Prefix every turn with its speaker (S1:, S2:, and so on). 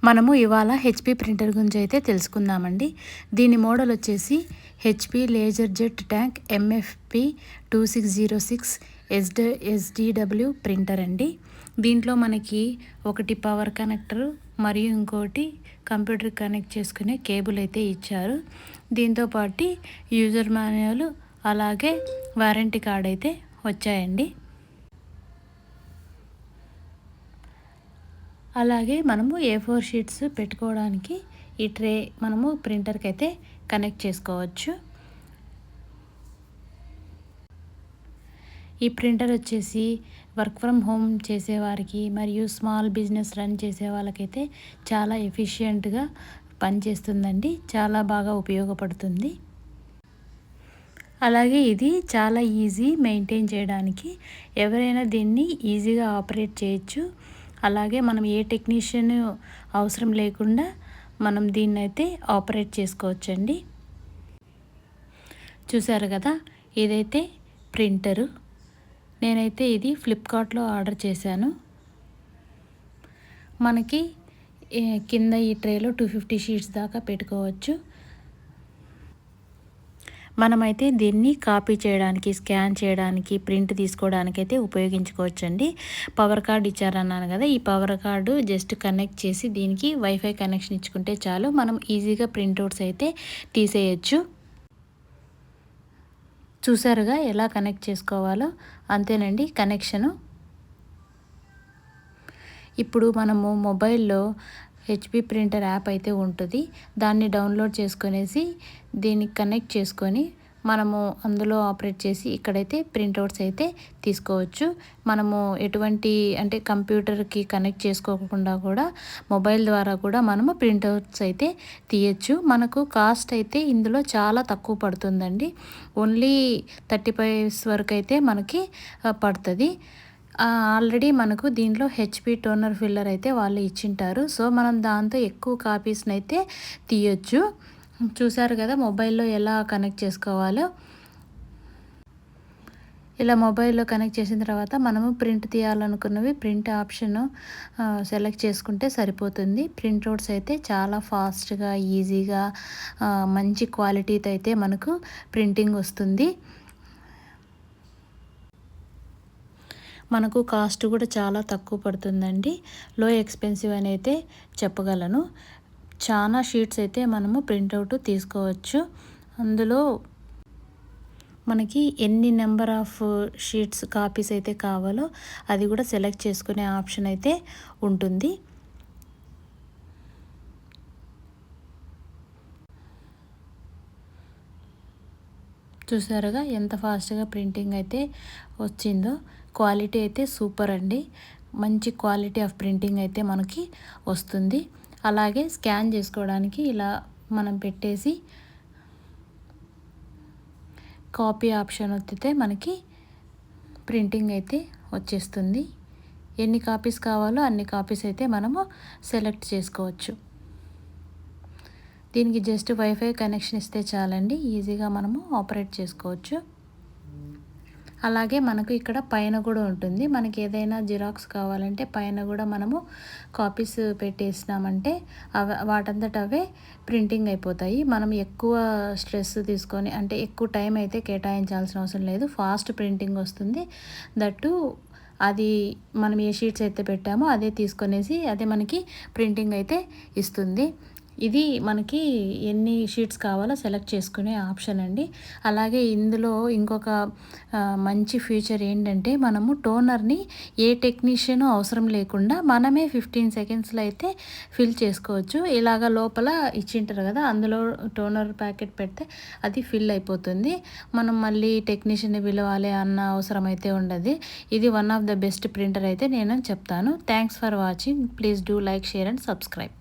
S1: మనము ఇవాళ HP printer గురించి అయితే తెలుసుకుందామండి. దీని మోడల్ వచ్చేసి HP laser jet tank MFP 2606 SDW printer అండి. దీంట్లో మనకి ఒకటి పవర్ కనెక్టర్ మరియు ఇంకోటి కంప్యూటర్ కనెక్ట్ చేసుకునే కేబుల్ అయితే ఇచ్చారు. దీంతో పాటు యూజర్ మాన్యువల్ అలాగే వారంటీ కార్డ్ అయితే వచ్చాయండి. అలాగే మనము A4 షీట్స్ పెట్టుకోవడానికి ఈ ట్రే మనము ప్రింటర్కి అయితే కనెక్ట్ చేసుకోవచ్చు. ఈ ప్రింటర్ వచ్చేసి వర్క్ ఫ్రమ్ హోమ్ చేసేవారికి మరియు స్మాల్ బిజినెస్ రన్ చేసే వాళ్ళకైతే చాలా ఎఫిషియెంట్గా పనిచేస్తుందండి. చాలా బాగా ఉపయోగపడుతుంది. అలాగే ఇది చాలా ఈజీ మెయింటైన్ చేయడానికి. ఎవరైనా దీన్ని ఈజీగా ఆపరేట్ చేయొచ్చు. అలాగే మనం ఏ టెక్నీషియన్ అవసరం లేకుండా మనం దీన్ని అయితే ఆపరేట్ చేసుకోవచ్చండి. చూసారు కదా, ఇదైతే ప్రింటరు. నేనైతే ఇది ఫ్లిప్కార్ట్లో ఆర్డర్ చేశాను. మనకి కింద ఈ ట్రేలో 250 షీట్స్ దాకా పెట్టుకోవచ్చు. మనమైతే దీన్ని కాపీ చేయడానికి, స్కాన్ చేయడానికి, ప్రింట్ తీసుకోవడానికి అయితే ఉపయోగించుకోవచ్చండి. పవర్ కార్డ్ ఇచ్చారన్నాను కదా, ఈ పవర్ కార్డు జస్ట్ కనెక్ట్ చేసి దీనికి వైఫై కనెక్షన్ ఇచ్చుకుంటే చాలు, మనం ఈజీగా ప్రింట్అవుట్స్ అయితే తీసేయచ్చు. చూసారుగా ఎలా కనెక్ట్ చేసుకోవాలో, అంతేనండి కనెక్షను. ఇప్పుడు మనము మొబైల్లో హెచ్పి ప్రింటర్ యాప్ అయితే ఉంటుంది. దాన్ని డౌన్లోడ్ చేసుకునేసి దీనికి కనెక్ట్ చేసుకొని మనము అందులో ఆపరేట్ చేసి ఇక్కడైతే ప్రింట్అవుట్స్ అయితే తీసుకోవచ్చు. మనము ఎటువంటి అంటే కంప్యూటర్కి కనెక్ట్ చేసుకోకుండా కూడా మొబైల్ ద్వారా కూడా మనము ప్రింట్అవుట్స్ అయితే తీయచ్చు. మనకు కాస్ట్ అయితే ఇందులో చాలా తక్కువ పడుతుందండి. ఓన్లీ 35 వరకు అయితే మనకి పడుతుంది. ఆల్రెడీ మనకు దీంట్లో హెచ్పి టోనర్ ఫిల్లర్ అయితే వాళ్ళు ఇచ్చింటారు. సో మనం దాంతో ఎక్కువ కాపీస్ని అయితే తీయొచ్చు. చూసారు కదా మొబైల్లో ఎలా కనెక్ట్ చేసుకోవాలో. ఇలా మొబైల్లో కనెక్ట్ చేసిన తర్వాత మనము ప్రింట్ తీయాలనుకున్నవి ప్రింట్ ఆప్షన్ సెలెక్ట్ చేసుకుంటే సరిపోతుంది. ప్రింట్అవుట్స్ అయితే చాలా ఫాస్ట్గా, ఈజీగా, మంచి క్వాలిటీతో అయితే మనకు ప్రింటింగ్ వస్తుంది. మనకు కాస్ట్ కూడా చాలా తక్కువ పడుతుందండి. లో ఎక్స్పెన్సివ్ అని అయితే చెప్పగలను. చాలా షీట్స్ అయితే మనము ప్రింట్అవుట్ తీసుకోవచ్చు. అందులో మనకి ఎన్ని నెంబర్ ఆఫ్ షీట్స్ కాపీస్ అయితే కావాలో అది కూడా సెలెక్ట్ చేసుకునే ఆప్షన్ అయితే ఉంటుంది. చూసారుగా ఎంత ఫాస్ట్గా ప్రింటింగ్ అయితే వచ్చిందో. క్వాలిటీ అయితే సూపర్ అండి. మంచి క్వాలిటీ ఆఫ్ ప్రింటింగ్ అయితే మనకి వస్తుంది. అలాగే స్కాన్ చేసుకోవడానికి ఇలా మనం పెట్టేసి కాపీ ఆప్షన్ వస్తే మనకి ప్రింటింగ్ అయితే వచ్చేస్తుంది. ఎన్ని కాపీస్ కావాలో అన్ని కాపీస్ అయితే మనము సెలెక్ట్ చేసుకోవచ్చు. దీనికి జస్ట్ వైఫై కనెక్షన్ ఇస్తే చాలండి, ఈజీగా మనము ఆపరేట్ చేసుకోవచ్చు. అలాగే మనకు ఇక్కడ పైన కూడా ఉంటుంది. మనకి ఏదైనా జిరాక్స్ కావాలంటే పైన కూడా మనము కాపీస్ పెట్టేసినామంటే వాటంతట అవే ప్రింటింగ్ అయిపోతాయి. మనం ఎక్కువ స్ట్రెస్ తీసుకొని అంటే ఎక్కువ టైం అయితే కేటాయించాల్సిన అవసరం లేదు. ఫాస్ట్ ప్రింటింగ్ వస్తుంది. దట్టు అది మనం ఏ షీట్స్ అయితే పెట్టామో అదే తీసుకొనేసి అదే మనకి ప్రింటింగ్ అయితే ఇస్తుంది. ఇది మనకి ఎన్ని షీట్స్ కావాలో సెలెక్ట్ చేసుకునే ఆప్షన్ అండి. అలాగే ఇందులో ఇంకొక మంచి ఫీచర్ ఏంటంటే మనము టోనర్ని ఏ టెక్నీషియన్ అవసరం లేకుండా మనమే 15 సెకండ్స్లో అయితే ఫిల్ చేసుకోవచ్చు. ఇలాగ లోపల ఇచ్చింటారు కదా, అందులో టోనర్ ప్యాకెట్ పెడితే అది ఫిల్ అయిపోతుంది. మనం మళ్ళీ టెక్నీషియన్ని పిలవాలి అన్న అవసరం అయితే ఉండదు. ఇది one of the best printer అయితే నేను చెప్తాను. Thanks for watching. Please do like, share and subscribe.